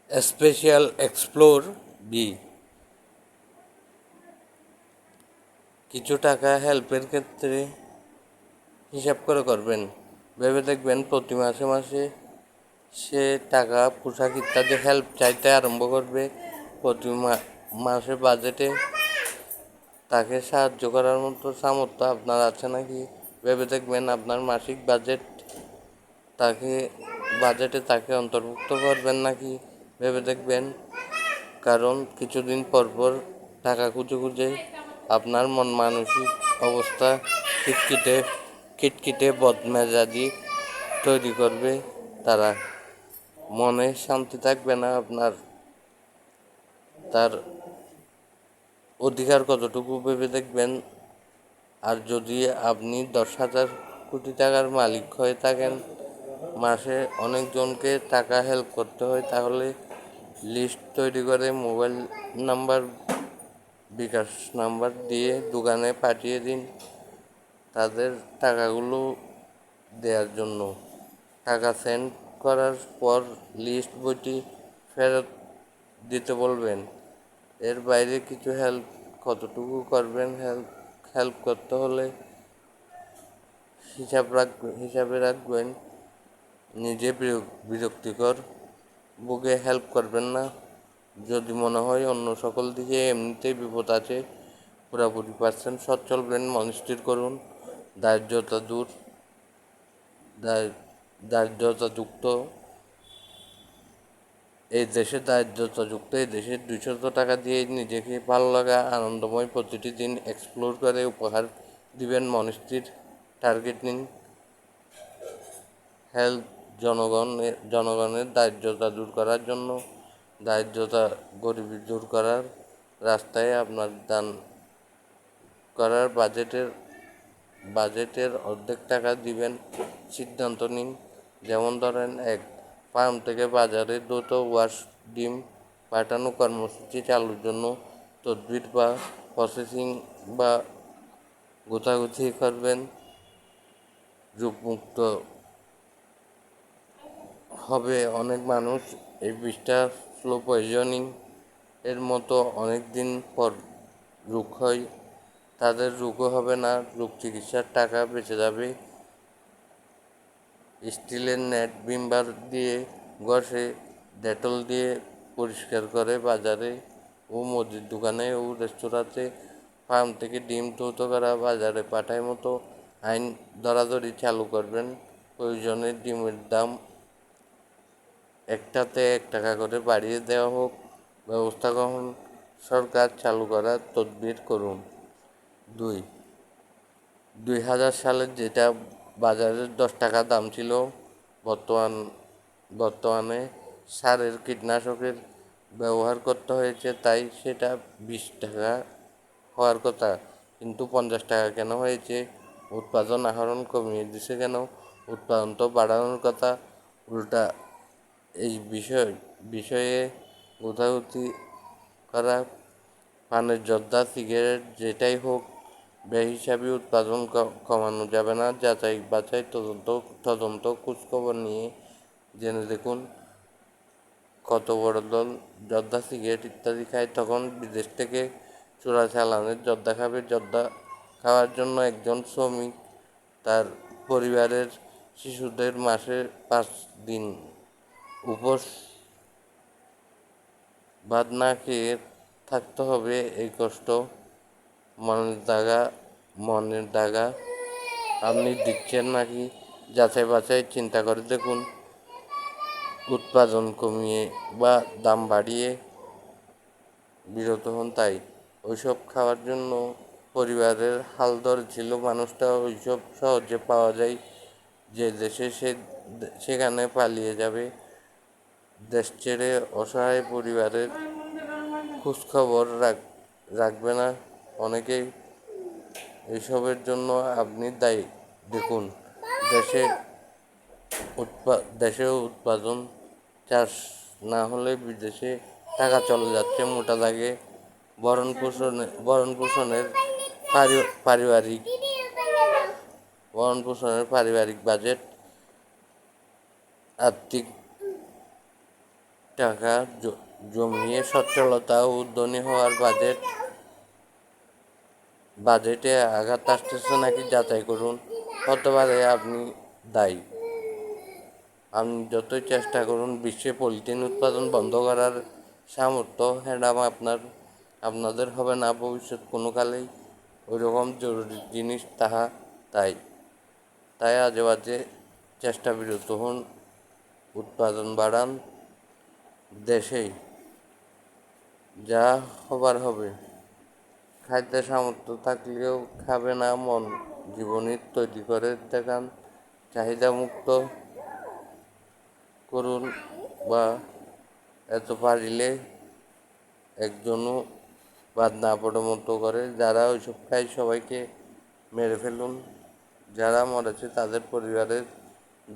Special explore B. কিছু টাকা হেল্পের ক্ষেত্রে হিসাব করে করবেন। ভেবে দেখবেন প্রতি মাসে মাসে সে টাকা পোশাক ইত্যাদি হেল্প চাইতে আরম্ভ করবে। প্রতি মাসে বাজেটে তাকে সাহায্য করার মতো সামর্থ্য আপনার আছে নাকি ভেবে দেখবেন। আপনার মাসিক বাজেটে তাকে অন্তর্ভুক্ত করবেন নাকি ভেবে দেখবেন। কারণ কিছুদিন পর পর টাকা খুঁজে খুঁজে আপনার মন মানসিক অবস্থা খিটখিটে বদমেজাজি তৈরি করবে। তারা মনে শান্তি থাকবে না আপনার। তার অধিকার কতটুকু ভেবে দেখবেন। আর যদি আপনি 10,000 কোটি টাকার মালিক হয়ে থাকেন, মাসে অনেকজনকে টাকা হেল্প করতে হয়, তাহলে লিস্ট তৈরি করে মোবাইল নাম্বার, বিকাশ নাম্বার দিয়ে দোকানে পাঠিয়ে দিন তাদের টাকাগুলো দেওয়ার জন্য। টাকা সেন্ড করার পর লিস্ট বইটি ফেরত দিতে বলবেন। এর বাইরে কিছু হেল্প কতটুকু করবেন, হেল্প করতে হলে হিসাবে রাখবেন। নিজে বিরক্তিকর বুকে হেল্প করবেন না। যদি মনে হয় অন্য সকল দিকে এমনিতেই বিপদ আছে, পুরোপুরি সৎ চলবেন, মনস্থির করুন। দারিদ্রতাযুক্ত এই দেশে 200 টাকা দিয়ে নিজেকে ভালো লাগা আনন্দময় প্রতিটি দিন এক্সপ্লোর করে উপহার দিবেন। মনস্থির টার্গেট নিন। হেল্প জনগণের দারিদ্রতা দূর করার জন্য, গরিবি দূর করার রাস্তায় আপনার দান করার বাজেটের অর্ধেক টাকা দিবেন সিদ্ধান্ত নিন। যেমন ধরেন, এক ফার্ম থেকে বাজারে দ্রুত ওয়াশ ডিম পাঠানো কর্মসূচি চালুর জন্য তদবির বা প্রসেসিং বা গোছাগুছি করবেন। রূপমুক্ত হবে অনেক মানুষ এই বিষটা স্লো পয়জনিং এর মতো অনেক দিন পর রোগ হয়, তাদের রোগও হবে না, রোগ চিকিৎসার টাকা বেঁচে যাবে। স্টিলের নেট ভিমবার দিয়ে ঘষে ডেটল দিয়ে পরিষ্কার করে বাজারে ও মুদির দোকানে ও রেস্তোরাঁতে ফার্ম থেকে ডিম দ্রুত করা বাজারে পাঠায় মতো আইন ধরাধরি চালু করবেন। প্রয়োজনে ডিমের দাম একটাতে 1 টাকা করে বাড়িয়ে দেওয়া হোক, ব্যবস্থা গ্রহণ সরকার চালু করার তদবির করুন। 2000 সালের যেটা বাজারে 10 টাকা দাম ছিল, বর্তমানে সারের কীটনাশকের ব্যবহার করতে হয়েছে, তাই সেটা 20 টাকা হওয়ার কথা, কিন্তু 50 টাকা কেন হয়েছে? উৎপাদন আহরণ কমিয়ে দিছে কেন? উৎপাদন তো বাড়ানোর কথা। উল্টা এই বিষয়ে গোথাগুথি করা। পানের জর্দা, সিগারেট যেটাই হোক, বেহিসাবি উৎপাদন কমানো যাবে না। যাচাই বাছাই তদন্ত খোঁজখবর নিয়ে জেনে দেখুন, কত বড় দল জর্দা, সিগারেট ইত্যাদি খায়, তখন বিদেশ থেকে চোরাচালানের জর্দা খাবে। জর্দা খাওয়ার জন্য একজন শ্রমিক তার পরিবারের শিশুদের মাসে 5 দিন উপোস ভাত না খেয়ে থাকতে হবে। এই কষ্ট মনের দাগা আপনি দিচ্ছেন নাকি যাচাই বাছাই চিন্তা করে দেখুন। উৎপাদন কমিয়ে বা দাম বাড়িয়ে বিরত হন, তাই ওইসব খাওয়ার জন্য পরিবারের হাল ধরেছিল। মানুষটা ওইসব সহজে পাওয়া যায় যে দেশে, সেখানে পালিয়ে যাবে। দেশ ছেড়ে অসহায় পরিবারের খোঁজখবর রাখবে না অনেকেই। এইসবের জন্য আপনি দায়ী। দেখুন, দেশেও উৎপাদন চাষ না হলে বিদেশে টাকা চলে যাচ্ছে মোটা দাগে। ভরণ পোষণের পারিবারিক বাজেট, আর্থিক টাকা জমিয়ে সচ্ছলতা ও ধনী হওয়ার বাজেটে আঘাত আসতেছে নাকি যাচাই করুন। হতে পারে আপনি দায়ী। আপনি যতই চেষ্টা করুন বিশ্বে পলিথিন উৎপাদন বন্ধ করার সামর্থ্য হ্যাডাম আপনাদের হবে না ভবিষ্যৎ কোনো কালেই ওইরকম জরুরি জিনিস তাই আজে বাজে চেষ্টা বিরত হন, উৎপাদন বাড়ান। দেশেই যা হবার হবে। খাদ্যের সামর্থ্য থাকলেও খাবে না মন। জীবনী তৈরি করে দেখান, চাহিদা মুক্ত করুন, বা এত পারিলে একজনও বাদ না পড়ে মতো করে। যারা ওইসব খায় সবাইকে মেরে ফেলুন। যারা মরেছে তাদের পরিবারের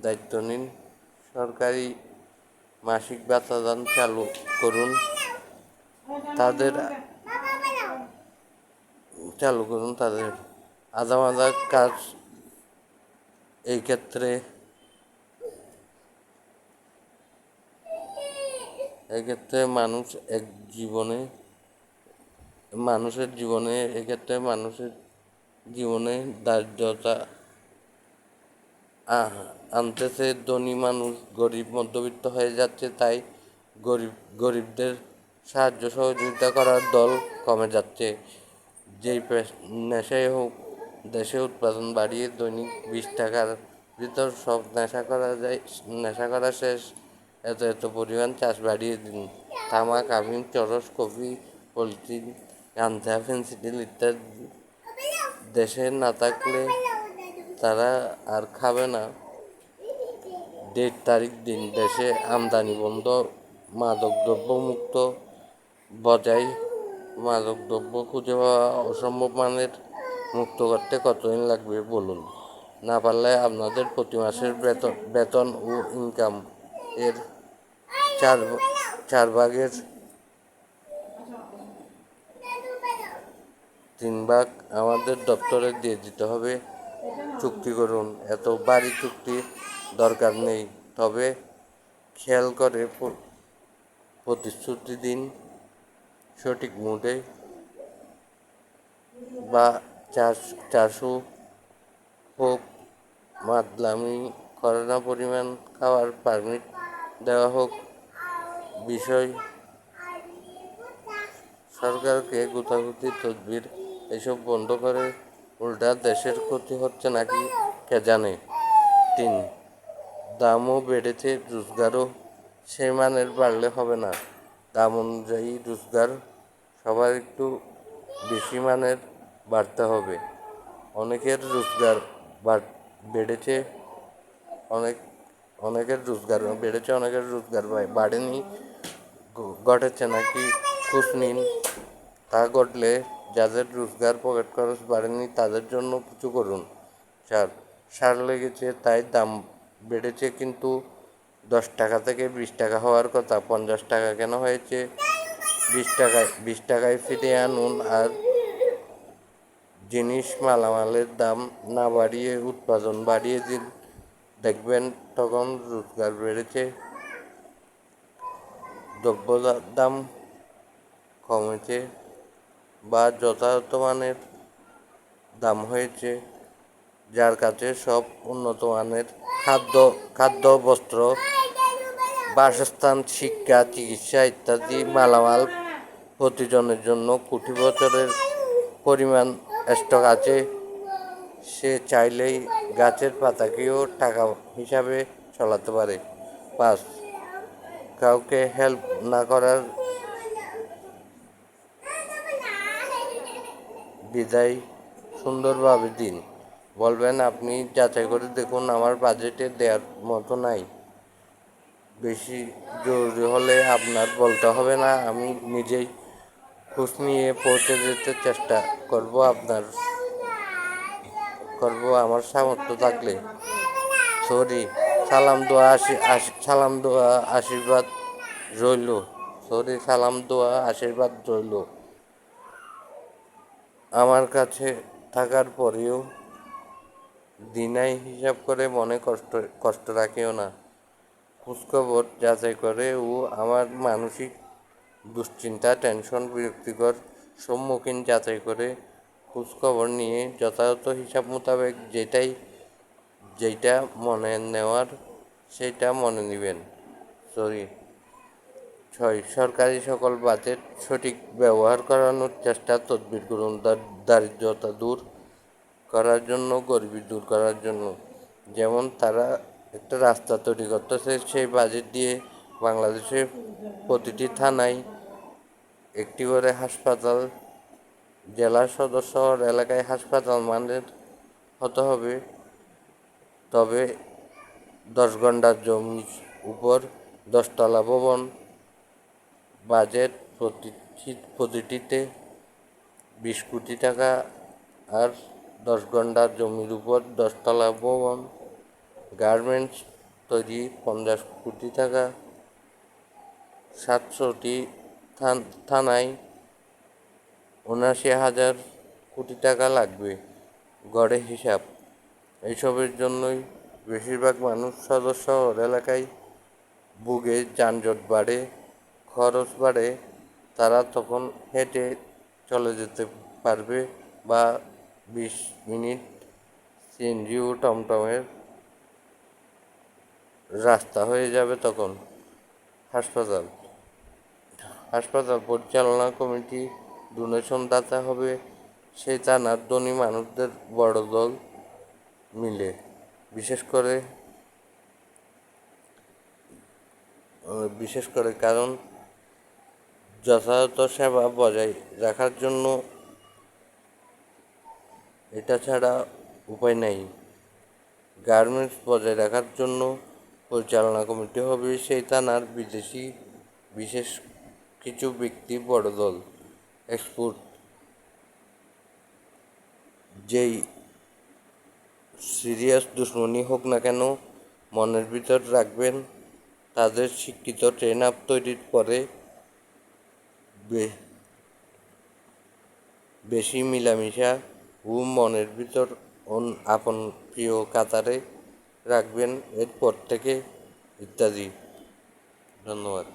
দায়িত্ব নিন। সরকারি মাসিক ভাতাদান চালু করুন। তাদের আধা কাজ। এই ক্ষেত্রে মানুষের জীবনে দারিদ্রতা আনতেছে। ধনী মানুষ গরিব মধ্যবিত্ত হয়ে যাচ্ছে, তাই গরিবদের সাহায্য সহযোগিতা করার দল কমে যাচ্ছে। যেই নেশাই হোক, দেশে উৎপাদন বাড়িয়ে দৈনিক 20 টাকার ভিতর সব নেশা করা শেষ। এত পরিমাণ চাষ বাড়িয়ে দিন। তামাক, আফিম, চরস, কফি, পলিথিন, গাঁজা, ফেনসিডিল ইত্যাদি দেশে না থাকলে তারা আর খাবে না। ডেট তারিখ দিন, দেশে আমদানি বন্ধ, মাদকদ্রব্য মুক্ত বজায়। মাদকদ্রব্য খুঁজে পাওয়া অসম্ভব মানের মুক্ত করতে কতদিন লাগবে বলুন। না পারলে আপনাদের প্রতি মাসের বেতন ও ইনকাম এর 4/3 আমাদের দপ্তরে দিয়ে দিতে হবে। চুক্তি করুন। এত ভারী চুক্তি দরকার নেই, তবে খেয়াল করে প্রতিশ্রুতি দিন। সঠিক মুডে বা চারশো হোক, মাতলামি করে না পরিমাণ খাওয়ার পারমিট দেওয়া হোক। বিষয় সরকারকে গুতাগুতি তদবির এসব বন্ধ করে উল্টা দেশের ক্ষতি হচ্ছে নাকি কে জানে। 3, দামও বেড়েছে, রোজগারও সেই মানের বাড়লে হবে না। দাম অনুযায়ী রোজগার সবার একটু বেশি মানের বাড়তে হবে। অনেকের রোজগার বেড়েছে, অনেকের রোজগার বাড়েনি। ঘটেছে নাকি খোঁজ নিন। তা ঘটলে যাদের রোজগার, পকেট খরচ বাড়েনি তাদের জন্য কিছু করুন। 4, সার লেগেছে তাই দাম বেড়েছে, কিন্তু 10 টাকা থেকে 20 টাকা হওয়ার কথা 50 টাকা কেন হয়েছে? 20 টাকায় ফিরিয়ে আনুন। আর জিনিস মালামালের দাম না বাড়িয়ে উৎপাদন বাড়িয়ে দিন, দেখবেন তখন রোজগার বেড়েছে, দ্রব্যের দাম কমেছে বা যথাযথ মানের দাম হয়েছে। যার কাছে সব উন্নত মানের খাদ্য, বস্ত্র, বাসস্থান, শিক্ষা, চিকিৎসা ইত্যাদি মালামাল প্রতিজনের জন্য কোটি বছরের পরিমাণ স্টক আছে, সে চাইলেই গাছের পাতাকেও টাকা হিসাবে চলাতে পারে। 5, কাউকে হেল্প না করার বিদায় সুন্দরভাবে দিন। বলবেন, আপনি যাচাই করে দেখুন, আমার বাজেটে দেওয়ার মতো নাই। বেশি জরুরি হলে আপনার বলতে হবে না, আমি নিজেই খোঁজ নিয়ে পৌঁছে যেতে চেষ্টা করব আমার সামর্থ্য থাকলে। সালাম দোয়া আশীর্বাদ রইল। আমার কাছে থাকার পরেও দিনাই হিসাব করে মনে কষ্ট রাখিও না। খোঁজখবর যাচাই করে ও আমার মানসিক দুশ্চিন্তা, টেনশন, বিরক্তিকর সম্মুখীন যাচাই করে খোঁজখবর নিয়ে যথাযথ হিসাব মোতাবেক যেইটা মনে নেওয়ার সেইটা মনে নেবেন। 6. সরকারি সকল বাজেট সঠিক ব্যবহার করানোর চেষ্টা তদবির করুন দারিদ্রতা দূর করার জন্য, গরিবি দূর করার জন্য। যেমন তারা একটা রাস্তা তৈরি করতেছে, সেই বাজেট দিয়ে বাংলাদেশের প্রতিটি থানায় একটি করে হাসপাতাল, জেলা সদর শহর এলাকায় হাসপাতাল মানের হতে হবে। তবে 10 ঘন্টার জমির উপর 10 তলা ভবন, বাজেট প্রতিটিতে 20 কোটি টাকা। আর 10 ঘন্টার জমির উপর 10 তলা ভবন, গার্মেন্টস তৈরি 50 কোটি টাকা। 700টি থানায় 79,000 কোটি টাকা লাগবে গড়ে হিসাব। এইসবের জন্যই বেশিরভাগ মানুষ সদর শহর এলাকায় ভুগে, যানজট বাড়ে, খরচ বাড়ে। তারা তখন হেঁটে চলে যেতে পারবে বা 20 মিনিট সিএনজি ও টমটমের রাস্তা হয়ে যাবে তখন। হাসপাতাল পরিচালনা কমিটি ডোনেশন দাতা হবে সেই থানার ধনী মানুষদের বড় দল মিলে, বিশেষ করে কারণ যথাযথ সেবা বজায় রাখার জন্য। এটা ছাড়া উপায় নাই। গার্মেন্টস বজায় রাখার জন্য পরিচালনা কমিটি হবে সেই থানার বিশেষ কিছু ব্যক্তি বড় দল। এক্সপোর্ট যেই সিরিয়াস দুশ্মনী হোক না কেন মনের ভিতর রাখবেন, তাদের শিক্ষিত ট্রেন আপ তৈরির পরে বেশি মিলামিশা ও মনের ভিতর আপন প্রিয় কাতারে রাখবেন এরপর থেকে ইত্যাদি। ধন্যবাদ।